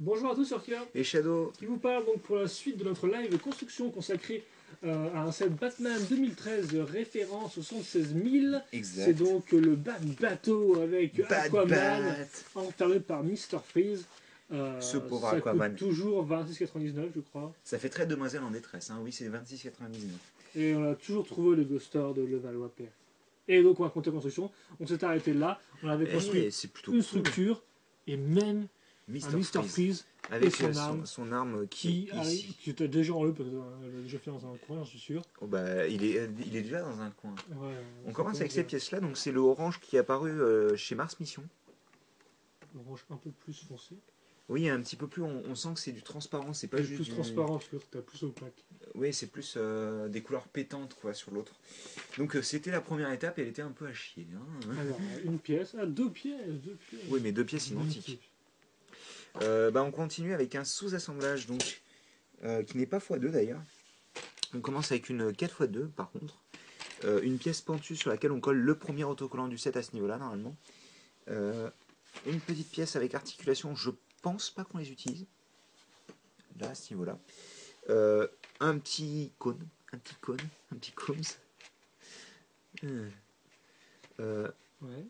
Bonjour à tous sur Kia, Et Shadow, qui vous parle donc pour la suite de notre live construction consacré à un set Batman 2013 référence au 76 000. C'est exact. donc le bateau avec Bad Aquaman Bat. enfermé par Mr. Freeze. Ce pauvre Ça Aquaman. coûte toujours 26,99 je crois. Ça fait très demoiselle en détresse, hein. Oui, c'est 26,99. Et on a toujours trouvé le Ghost Store de Levallois-Perret. Et donc on a compté construction, on s'est arrêté là, on avait construit Et c'est plutôt une cool. structure et même un Mr. Freeze Avec et son son arme qui est ici. était déjà en eux, parce qu'elle a déjà fait dans un coin, j'en suis sûr. Oh, bah, il est déjà dans un coin. Ouais, On commence avec ces pièces-là. Donc c'est le orange qui est apparu chez Mars Mission. Orange un peu plus foncé. Oui, un petit peu plus. On sent que c'est du transparent. C'est pas C'est juste plus du... transparent, parce que t'as plus au plaque. Oui, c'est plus des couleurs pétantes quoi sur l'autre. Donc c'était la première étape et elle était un peu à chier. Hein. Alors, une pièce, deux pièces. Oui, mais deux pièces identiques. On continue avec un sous-assemblage donc qui n'est pas x2 d'ailleurs. On commence avec une 4x2 par contre. Une pièce pentue sur laquelle on colle le premier autocollant du set à ce niveau-là normalement. Une petite pièce avec articulation, je pense pas qu'on les utilise. Là, à ce niveau-là. Un petit cône. Un petit cône. Ouais.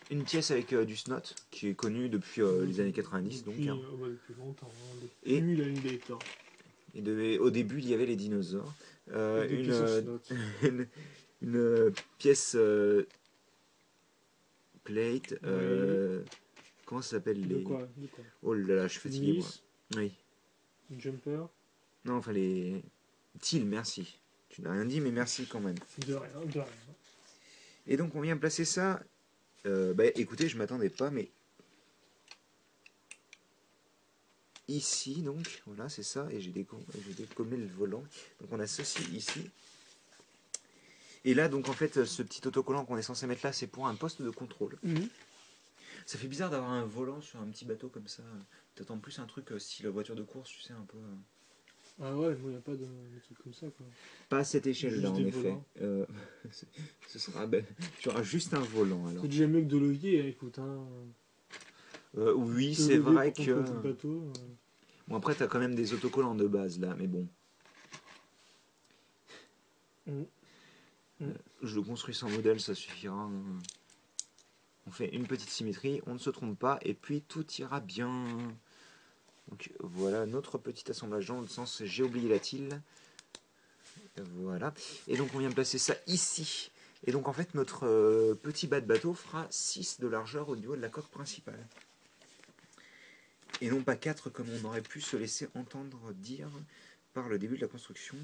Une pièce avec du snot qui est connu depuis les années 90 Depuis, donc. depuis longtemps. Hein, Et- depuis la nuit des temps. Et au début, il y avait les dinosaures. Des pièces en snot. Une pièce plate. Oui. Comment ça s'appelle De les... quoi Oh là là, je suis fatigué moi. Nice, Oui. une jumper. Non, enfin les... Til, merci. Tu n'as rien dit, mais merci quand même. De rien, de rien. Et donc on vient placer ça. Écoutez, je m'attendais pas, mais ici donc, voilà, c'est ça. Et j'ai décollé le volant. Donc on a ceci ici. Et là, donc en fait, ce petit autocollant qu'on est censé mettre là, c'est pour un poste de contrôle. Ça fait bizarre d'avoir un volant sur un petit bateau comme ça. T'attends plus un truc style voiture de course, tu sais, un peu. Ah ouais, moi il n'y a pas de truc comme ça quoi. Pas à cette échelle-là, Juste en des effet. volants. Ce sera, tu auras juste un volant alors. C'est déjà mieux que de levier, écoute. Hein. Oui, De c'est levier vrai pour que. ton petit bateau. Bon, après, t'as quand même des autocollants de base là, mais bon. Je le construis sans modèle, ça suffira. Hein. On fait une petite symétrie, on ne se trompe pas, et puis tout ira bien. Donc voilà notre petit assemblage dans le sens j'ai oublié la tile. Voilà. Et donc on vient placer ça ici. Et donc en fait notre petit bas de bateau fera 6 de largeur au niveau de la coque principale. Et non pas 4 comme on aurait pu se laisser entendre dire par le début de la construction.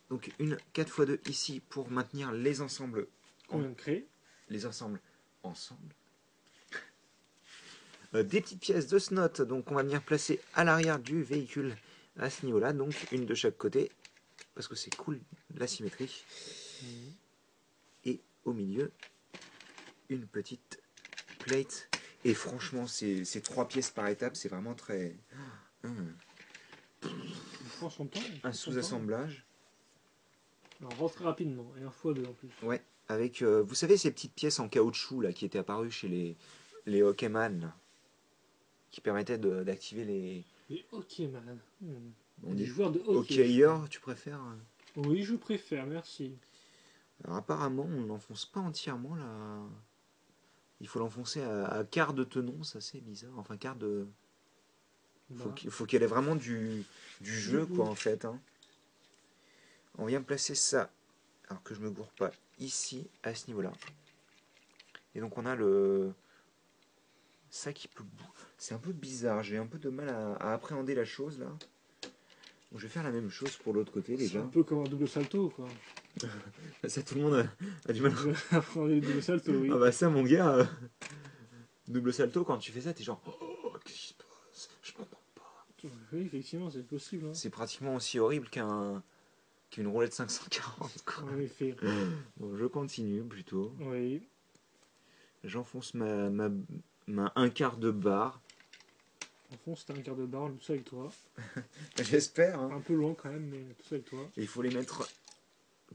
Donc une 4x2 ici pour maintenir les ensembles. Qu'on vient de créer. Les ensembles ensemble. Des petites pièces de snot, donc on va venir placer à l'arrière du véhicule à ce niveau-là, donc une de chaque côté, parce que c'est cool la symétrie. Et au milieu, une petite plate. Et franchement, ces 3 pièces par étape, c'est vraiment très... Prends son temps. Un sous-assemblage. Alors rentre rapidement, et un fois deux en plus. Ouais, avec, vous savez ces petites pièces en caoutchouc là, qui étaient apparues chez les hockeyman, là, qui permettaient d'activer les... Les hockeyman. On Des dit joueurs de hockey. hockeyeurs, tu préfères? Oui, je préfère, merci. Alors apparemment, on n'enfonce pas entièrement là. Il faut l'enfoncer à quart de tenon, ça c'est bizarre. Enfin, quart de... Faut qu'elle ait vraiment du jeu, quoi, en fait. Hein. On vient placer ça, alors que je me gourre pas, ici, à ce niveau-là. Et donc on a le... Ça qui peut... C'est un peu bizarre, j'ai un peu de mal à appréhender la chose, là. Donc, je vais faire la même chose pour l'autre côté, déjà. C'est un peu comme un double salto, quoi. Ça, tout le monde a du mal à apprendre les double salto, oui. Ah bah ça, mon gars... Double salto, quand tu fais ça, t'es genre... Oh, qu'est-ce qui se passe? Je m'entends pas. Oui, effectivement, c'est possible. Hein. C'est pratiquement aussi horrible qu'une roulette 540. Quoi. En effet. Bon, je continue plutôt. Oui. J'enfonce ma un quart de barre. En fond, c'était un quart de barre, tout ça avec toi. J'espère. Hein. Un peu loin quand même, mais tout ça avec toi. Et il faut les mettre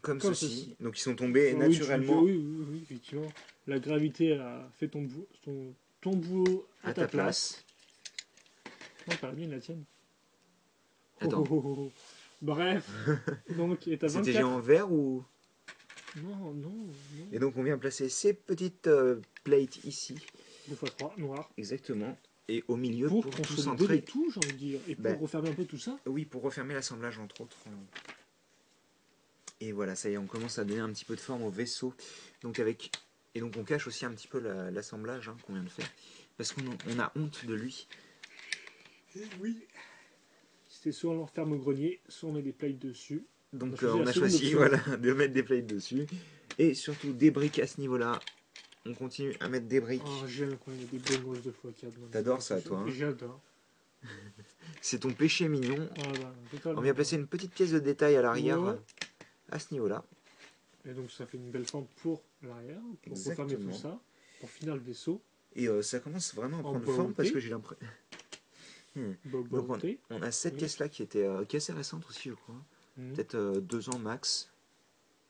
comme ceci. ceci. Donc ils sont tombés Ah, naturellement. Oui, effectivement. La gravité a fait ton boulot à ta place. Non, pas la mienne, la tienne. Attends. Bref, donc, et t'as C'était 24. géant vert ou... Non, non, non. Et donc on vient placer ces petites plates ici. 2x3, noir. Exactement. Et au milieu Pour pour tout consolider le centrer. tout, j'ai envie de dire. Et pour Ben, refermer un peu tout ça. oui, pour refermer l'assemblage entre autres. Et voilà, ça y est, on commence à donner un petit peu de forme au vaisseau. Donc avec... Et donc on cache aussi un petit peu l'assemblage hein, qu'on vient de faire. Parce qu'on a honte de lui. Oui. C'était soit on l'enferme au grenier, soit on met des plates dessus. Donc On on a a choisi choisi voilà, de mettre des plates dessus. Et surtout des briques à ce niveau-là. On continue à mettre des briques. Oh, j'aime quand il y a des bonbons de x4. T'adores ça, toi hein. J'adore. C'est ton péché mignon. Ah, bah, totalement. On vient placer une petite pièce de détail à l'arrière. Ouais. À ce niveau-là. Et donc ça fait une belle forme pour l'arrière, pour Exactement. refermer tout ça, pour finir le vaisseau. Et ça commence vraiment à En prendre forme parce beauté. que j'ai l'impression... Donc on a cette Oui. pièce là qui est assez récente aussi je crois. Mhm. Peut-être 2 ans max.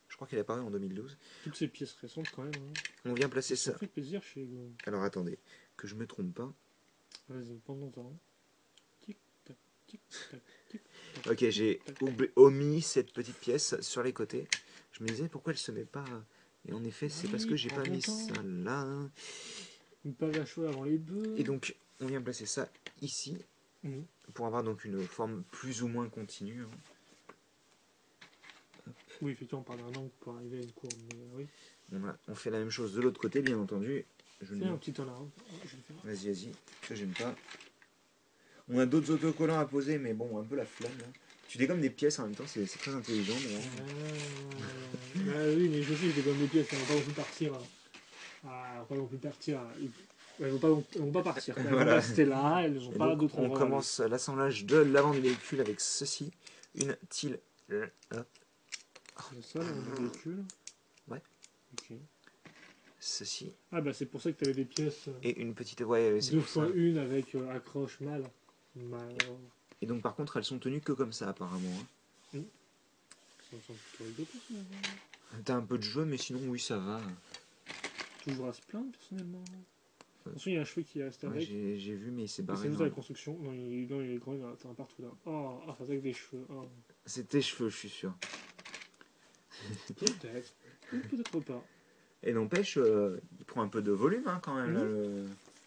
Je crois qu'elle est apparue en 2012. Toutes ces pièces récentes quand même. Hein. On vient placer Ça ça. fait plaisir chez Go. Alors attendez, que je me trompe pas. Vas-y, pendant temps. Tic tac, tic tac, tic tac. Ok, j'ai tic, tac. omis cette petite pièce sur les côtés. Je me disais pourquoi elle se met pas. Et en effet, c'est Oui, parce que j'ai prends pas ton mis temps. ça là. Une page à choix avant les bœufs. Et donc, on vient placer ça ici. Mhm. Pour avoir donc une forme plus ou moins continue. Hein. Oui, effectivement, on part d'un angle pour arriver à une courbe. Mais oui. On fait la même chose de l'autre côté, bien entendu. Fais un petit tour là. Je vais le faire. Vas-y, vas-y. Ça, j'aime pas. On a d'autres autocollants à poser, mais bon, un peu la flemme. Là. Tu dégommes des pièces en même temps, c'est très intelligent. Bah oui, mais je sais, je dégomme les pièces, elles vont pas non plus partir. Elles vont plus partir. Elles vont pas partir. Elles Voilà. vont rester là, elles n'ont Et pas donc, d'autre on endroit. commence l'assemblage de l'avant du véhicule avec ceci. Une tile. Hop, C'est ça, l'avant du véhicule. Ouais. Ok. Ceci. Ah bah c'est pour ça que tu avais des pièces Et une petite. Ouais, c'est 2 pour ça. fois 1 avec accroche mal. Et donc, par contre, elles sont tenues que comme ça, apparemment. Hein. Ça me semble plutôt rigolo, ça. T'as un peu de jeu, mais sinon, oui, ça va. Toujours à se plaindre, personnellement. Attention, il y a un cheveu qui est resté Ouais, avec. j'ai vu, mais il s'est barré. C'est juste Non. à la construction. Non, il est grand, il est partout là. Oh, c'est avec des cheveux. Oh. C'est tes cheveux, je suis sûr. Peut-être. Ou peut-être pas. Et n'empêche, il prend un peu de volume hein, quand même, là,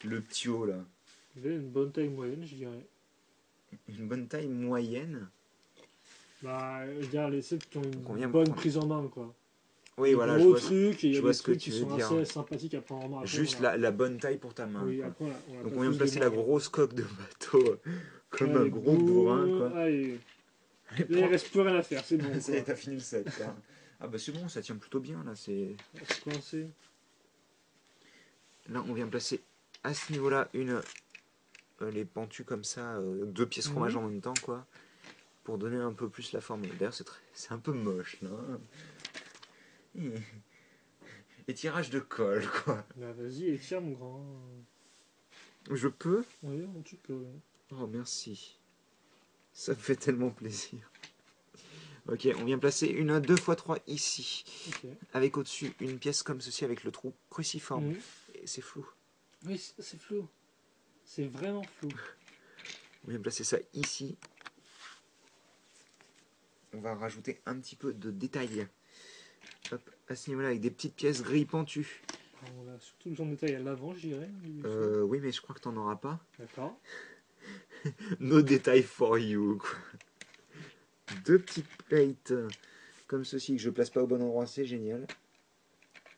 le petit haut là. Il avait une bonne taille moyenne, je dirais. Une bonne taille moyenne. Bah, je dirais les sets qui ont Donc on vient une bonne prendre- prise en main, quoi. Oui, Des voilà, gros trucs, et il y je a vois des ce que trucs qui tu veux sont dire. assez sympathiques à prendre en main. Après, Juste on a- la bonne taille pour ta main. Oui, Quoi. après, on a Donc pas on vient tous placer des la moyens. grosse coque de bateau comme un Allez, gros boum. bourrin. Quoi. Allez. Et Là, il prends- reste plus rien à faire, c'est bon. Ça y est, Quoi. t'as fini le set. Quoi. Ah bah c'est bon, ça tient plutôt bien là. C'est coincé. Là on vient placer à ce niveau-là les pentus comme ça, 2 pièces fromage en même temps quoi. Pour donner un peu plus la forme. D'ailleurs c'est un peu moche là. Étirage de colle quoi. Bah, vas-y, étire, mon grand. Je peux? Oui, tu peux. Oh merci. Ça me fait tellement plaisir. Ok, on vient placer une 2x3 ici. Ok. Avec au-dessus une pièce comme ceci avec le trou cruciforme. Et c'est flou. Oui, c'est flou. C'est vraiment flou. On vient placer ça ici. On va rajouter un petit peu de détail. Hop, à ce niveau-là avec des petites pièces gris pentues. On a surtout le genre de détail à l'avant, je dirais. Oui, mais je crois que t'en auras pas. D'accord. No détails for you. Quoi. 2 petites plates comme ceci que je place pas au bon endroit, c'est génial.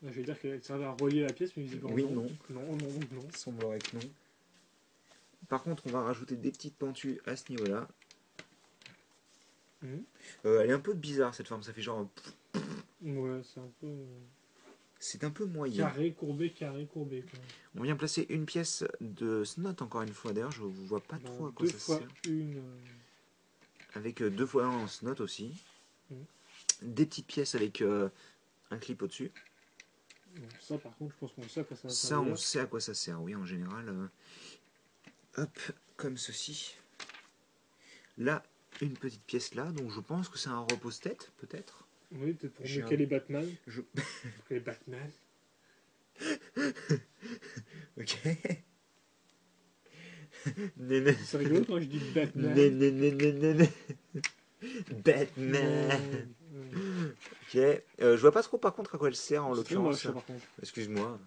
Je vais dire qu'elle servait à relier la pièce, mais visiblement Oui, non. non. Non. Il semblerait que non. Par contre, on va rajouter des petites pentues à ce niveau-là. Elle est un peu bizarre cette forme, ça fait genre... Ouais, c'est un peu... C'est un peu moyen. Carré, courbé, quoi. On vient placer une pièce de snot encore une fois. D'ailleurs, je ne vois pas trop à quoi ça sert. 2 fois 1. Avec 2 fois 1 en snot aussi. Des petites pièces avec un clip au-dessus. Bon, ça, par contre, je pense qu'on sait à quoi ça va Ça, servir. on sait à quoi ça sert, oui, en général. Hop, comme ceci. Là, une petite pièce là, donc je pense que c'est un repose-tête, peut-être. Oui, peut-être pour bloquer les Batman. Je... Les Batman. Ok. Néné. C'est rigolo quand je dis Batman. Néné. Batman. Ok. Je vois pas trop par contre à quoi elle sert en C'est très moche, l'occurrence. ça, par contre. Excuse-moi.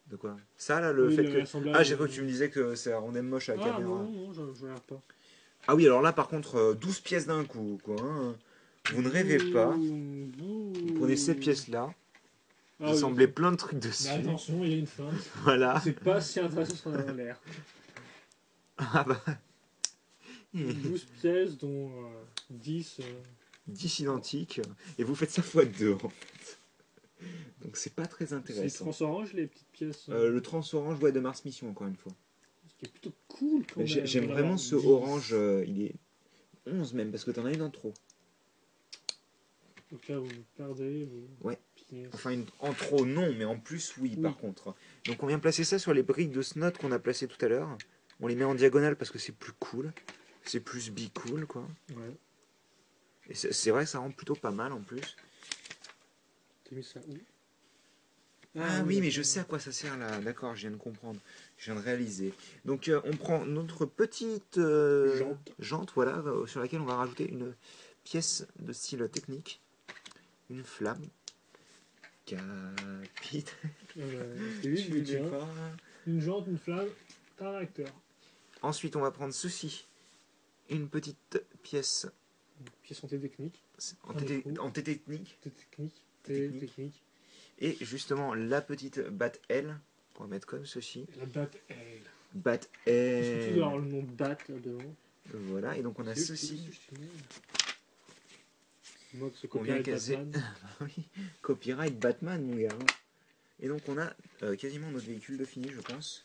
De quoi? Ça là, le Oui, fait que. l'assemblage. Ah, j'ai cru que tu me disais que ça rendait moche à la Ah non, caméra. non, non, je regarde pas. Ah oui, alors là par contre, 12 pièces d'un coup, quoi. Hein. Vous ne rêvez pas. Bouh. Vous prenez cette pièce là, vous Ah oui, assemblez ok. plein de trucs Mais dessus. attention, il y a une feinte. Voilà. C'est pas si intéressant ce qu'on a dans l'air. Ah bah. 12 pièces, dont 10. 10 identiques. Et vous faites ça fois 2 en fait. Donc c'est pas très C'est intéressant. trans-orange, les petites pièces. Le trans orange, ouais, de Mars Mission encore une fois. Ce qui est plutôt cool quand même. J'aime d'en vraiment avoir ce 10. orange, il est 11 même, parce que t'en as une en trop. Au cas où vous perdez vos Ouais. pièces. Enfin, en trop, non, mais en plus, oui, Oui. par contre. Donc on vient placer ça sur les briques de snot qu'on a placées tout à l'heure. On les met en diagonale parce que c'est plus cool. C'est plus be-cool, quoi. Ouais. Et c'est vrai que ça rend plutôt pas mal en plus. T'as mis ça où? Ah oui, mais je sais à quoi ça sert là. D'accord, je viens de comprendre. Je viens de réaliser. Donc on prend notre petite jante, voilà, sur laquelle on va rajouter une pièce de style technique. Une flamme. Capitaine. C'est lui le tien. Pas. Une jante, une flamme, t'as un acteur. Ensuite, on va prendre ceci. Une petite pièce Une pièce en T technique. en T technique. T technique. T T technique. Et justement, la petite batte L qu'on va mettre comme ceci. La batte L. Batte Est-ce que tu L. dois avoir le nom batte devant? Voilà, et donc on a ceci. Moi, ce On vient copyright caser. Batman. Oui, copyright Batman, mon gars. Et donc on a quasiment notre véhicule de fini, je pense.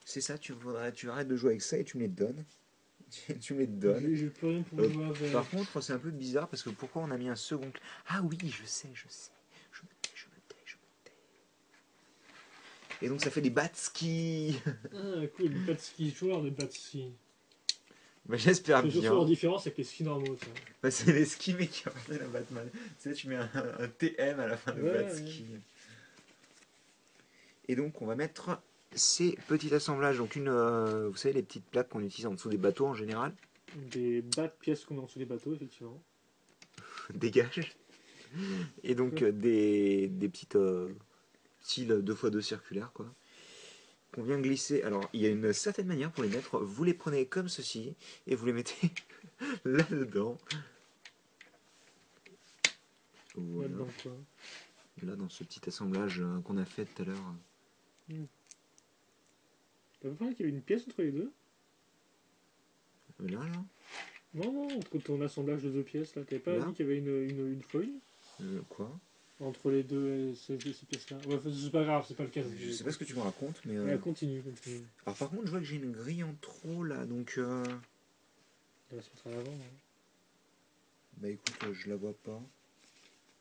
C'est ça, tu arrêtes de jouer avec ça et tu me les donnes. Tu me les donnes. J'ai plus rien pour jouer avec. Par contre, c'est un peu bizarre parce que pourquoi on a mis un second. Ah oui, je sais. Je me tais. Et donc ça fait des batskis. Ah, cool, des Batski, joueurs de Batski. Bah, j'espère C'est surtout bien. leur différence avec les skis normaux, ça. Bah, c'est les skis mais qui rappellent la Batman. Tu sais, tu mets un TM à la fin de Ouais, batski. Et donc on va mettre ces petits assemblages. Donc vous savez les petites plaques qu'on utilise en dessous des bateaux en général. Des pièces qu'on met en dessous des bateaux, effectivement. Dégage. Et donc des petites styles 2x2 circulaires quoi. Qu'on vient glisser. Alors il y a une certaine manière pour les mettre. Vous les prenez comme ceci et vous les mettez là-dedans. Voilà. Là-dedans, quoi. Là dans ce petit assemblage qu'on a fait tout à l'heure. T'avais pas dit qu'il y avait une pièce entre les deux? Là. Non, entre ton assemblage de deux pièces, là. T'avais pas Là dit qu'il y avait une feuille Quoi? entre les deux, ces pièces-là? Ouais, c'est pas grave, c'est pas le cas. Je sais pas ce que tu me racontes, mais. Ouais, continue. Alors par contre, je vois que j'ai une grille en trop là, donc. On va se mettre à l'avant. Hein. Bah écoute, je la vois pas.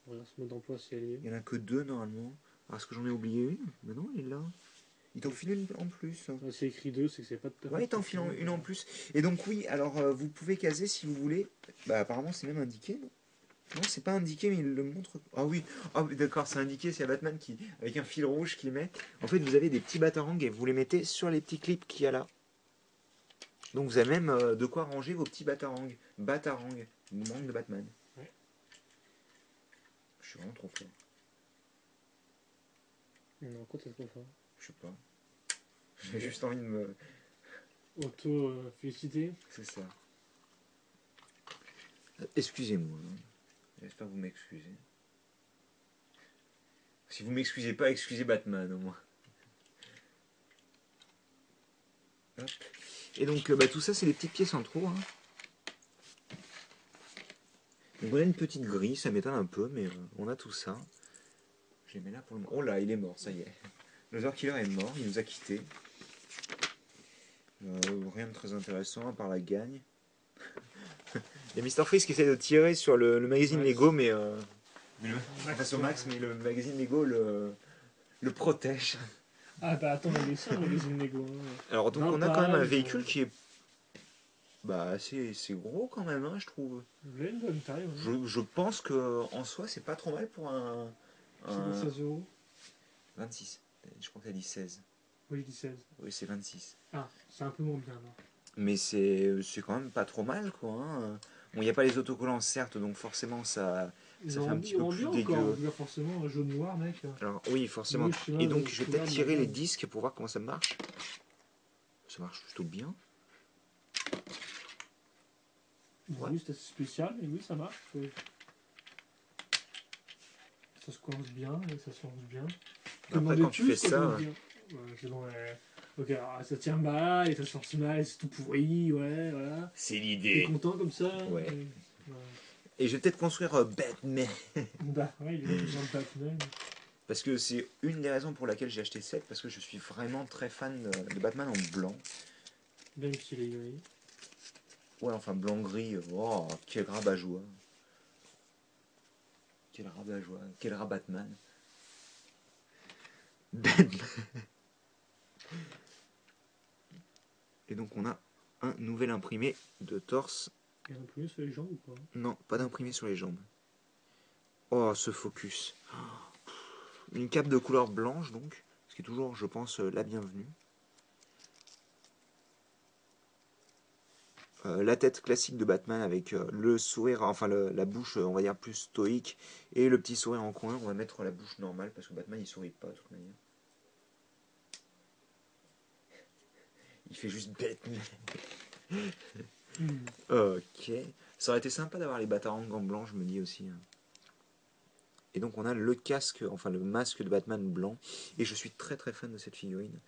Regarde ce mode d'emploi si elle y est. Il y en a que deux normalement. Alors est-ce que j'en ai oublié une? Mais non, elle est là. Il t'en file une en plus. C'est écrit 2, c'est que c'est pas tout à fait. Ouais, il t'en file une en plus. Et donc oui, alors vous pouvez caser si vous voulez. Bah apparemment c'est même indiqué, non? Non, c'est pas indiqué, mais il le montre. Ah oui, d'accord, c'est indiqué, c'est Batman qui, avec un fil rouge qui met. En fait, vous avez des petits batarangs et vous les mettez sur les petits clips qu'il y a là. Donc vous avez même de quoi ranger vos petits batarangs. Batarangs, manque de Batman. Ouais. Je suis vraiment trop fort. Non, quoi t'es trop fort? Je sais pas. J'ai juste envie de me. Auto-féliciter. C'est ça. Excusez-moi. J'espère que vous m'excusez. Si vous m'excusez pas, excusez Batman au moins. Hop. Et donc tout ça c'est des petites pièces en trop. Hein. Donc on a une petite grille, ça m'étonne un peu, mais on a tout ça. Je les mets là pour le moment. Oh là, il est mort, ça y est. Le Killer est mort, il nous a quittés. Rien de très intéressant à part la gagne. Il y a Mr. Freeze qui essaie de tirer sur le magazine Ouais, Lego, mais face au max, mais le magazine Lego le protège. Ah bah attends, il est ça, le magazine Lego. Hein. Alors donc Non, on a quand même un pareil, véhicule qui est assez gros quand même, hein, je trouve. Il a une bonne taille. Ouais. Je pense que en soi c'est pas trop mal pour un. C'est 16 euros. 26. Je crois que t'as dit 16. Moi je dis 16. Oui, c'est 26. Ah, c'est un peu moins bien là. Mais c'est quand même pas trop mal, quoi. Hein. Bon, il n'y a pas les autocollants, certes, donc forcément, ça fait un petit Ils peu rendent plus bien encore, dégueu. je veux dire, forcément, jaune-noir, mec. Alors, oui, Le forcément. schéma Et de donc, je vais couleur peut-être de tirer les Batman. disques pour voir comment ça marche. Ça marche plutôt bien. Ouais. Oui, c'est assez spécial, mais oui, ça marche. Ça se commence bien, et ça se lance bien. Après, quand tu fais ça, Ouais, c'est bon, ouais. Ok, alors ça tient mal, et ça se lance mal, et c'est tout pourri, ouais, voilà. c'est T'es l'idée. content comme ça. Ouais. Ouais. Et je vais peut-être construire Batman. Bah, ouais, il est là dans le Batman. Parce que c'est une des raisons pour laquelle j'ai acheté 7, parce que je suis vraiment très fan de Batman en blanc. Même s'il est gris. Ouais, enfin, blanc-gris, oh, quel rabat-joie. Quel rabat-joie, quel rabatman. Batman. Et donc on a un nouvel imprimé de torse. Il y a un imprimé sur les jambes ou pas? Non, pas d'imprimé sur les jambes. Oh, ce focus. Une cape de couleur blanche donc, ce qui est toujours, je pense, la bienvenue. La tête classique de Batman avec le sourire, enfin la bouche, on va dire plus stoïque, et le petit sourire en coin. On va mettre la bouche normale parce que Batman il sourit pas de toute manière. Il fait juste Batman. Ok. Ça aurait été sympa d'avoir les batarangs en blanc, je me dis aussi. Et donc on a le casque, enfin le masque de Batman blanc. Et je suis très très fan de cette figurine.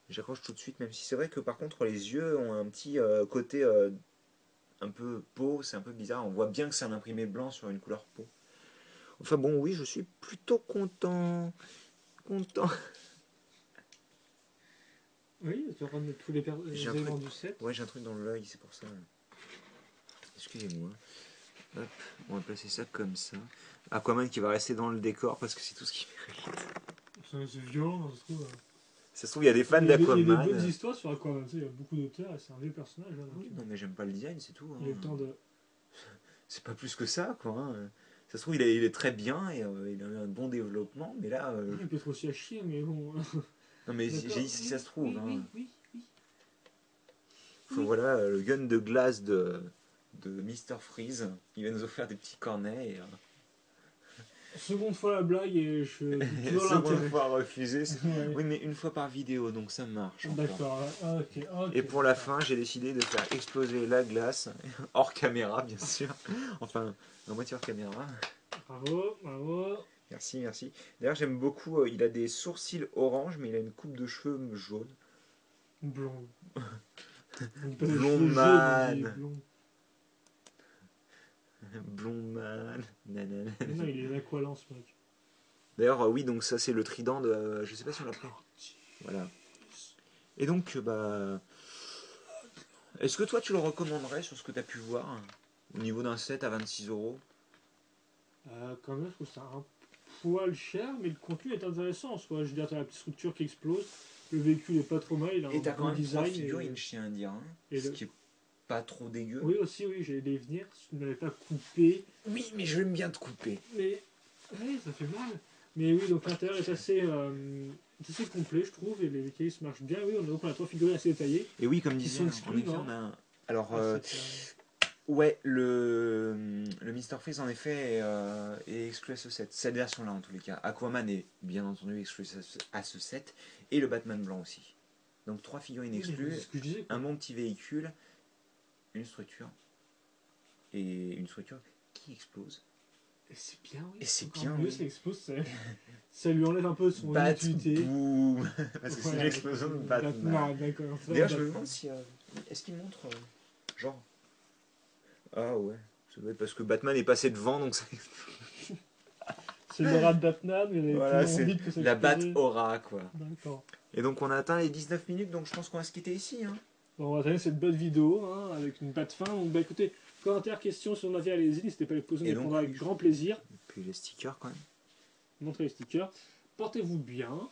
J'accroche tout de suite, même si c'est vrai que par contre les yeux ont un petit côté un peu peau, c'est un peu bizarre. On voit bien que c'est un imprimé blanc sur une couleur peau. Enfin bon, oui, je suis plutôt content. Content. Oui, tu vas prendre tous les J'ai un éléments truc. du set. Ouais, j'ai un truc dans l'œil, c'est pour ça. Excusez-moi. Hop, on va placer ça comme ça. Aquaman qui va rester dans le décor parce que c'est tout ce qui. C'est violent, ça se trouve. Ça se trouve, il y a des fans Il y a des bonnes d'Aquaman. histoires sur Aquaman, tu sais, il y a beaucoup d'auteurs et c'est un vieux personnage. Là, Oui, non, mais j'aime pas le design, c'est tout. il a Hein. le temps de. C'est pas plus que ça, quoi. Hein. Ça se trouve, il est très bien et il a eu un bon développement, mais là. Il peut être aussi à chier, mais bon. Non, mais j'ai D'accord. dit si ça se trouve. Oui, Hein. oui. Enfin, voilà, le gun de glace de Mr. Freeze. Il va nous offrir des petits cornets. Et, Seconde fois la blague et je toujours seconde l'intérêt. fois refusé. Ouais. Oui, mais une fois par vidéo, donc ça marche. Encore. D'accord, ok. Et pour la fin, j'ai décidé de faire exploser la glace, hors caméra, bien sûr. Enfin, en moitié hors caméra. Bravo, bravo. Merci, merci. D'ailleurs, j'aime beaucoup. Il a des sourcils orange, mais il a une coupe de cheveux jaune. Blond. On dit pas des Blond cheveux jaunes, on dit man. blond. Blond man. Nanana. Non, il est aqualance, mec. D'ailleurs, oui, donc ça c'est le trident de. Je sais pas si on l'a pris. Voilà. Et donc, bah. Est-ce que toi tu le recommanderais sur ce que tu as pu voir au niveau d'un set à 26 €? Quand même, je trouve ça un poil cher, mais le contenu est intéressant en soi. Je veux dire, t'as la petite structure qui explose, le véhicule est pas trop mal, il a Et un t'as quand bon même 3 design. figurines, je tiens à dire. Hein, et ce le... qui est pas trop dégueu. Oui, aussi, oui, j'allais les venir. Si tu ne m'avais pas coupé. Oui, mais je l'aime bien te couper. Mais. Oui, ça fait mal. Mais oui, donc l'intérieur est assez complet, je trouve, et les mécanismes marchent bien. Oui, donc on a 3 figurines assez détaillées. Et oui, comme Qui disait, sont en exclus, effet, non on a. Alors, Ah, ouais, le Mr. Freeze, en effet, est exclu à ce set. Cette version-là, en tous les cas. Aquaman est bien entendu exclu à ce set. Et le Batman blanc aussi. Donc, 3 figurines oui, exclues, c'est ce que je disais, quoi. un bon petit véhicule, une structure. Et une structure qui explose. Et c'est bien, oui. Et c'est Encore bien, mieux, oui. ça expose, ça lui enlève un peu son Bat utilité. boom. Parce que c'est Voilà, l'explosion de Batman. d'accord. D'ailleurs, je me demande si. Est-ce qu'il montre. Genre. Ah ouais. Ça doit être parce que Batman est passé devant, donc ça. C'est l'aura de Batman, mais il avait Voilà, plus c'est envie que ça la Bat explose. aura, quoi. D'accord. Et donc, on a atteint les 19 minutes, donc je pense qu'on va se quitter ici. Hein. Bon, on va terminer cette bonne vidéo hein, avec une patte fin. Donc, bah écoutez, commentaires, questions sur le matériel, allez-y, n'hésitez pas à les poser, on Et les donc, prendra avec grand plaisir. Et puis les stickers, quand même. Montrez les stickers. Portez-vous bien.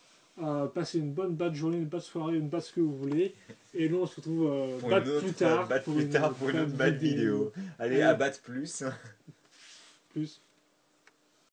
Passez une bonne bad journée, une bad soirée, une bad ce que vous voulez. Et nous, on se retrouve plus tard Bat plus tard pour une autre bad vidéo. Allez, à Bat plus. Plus.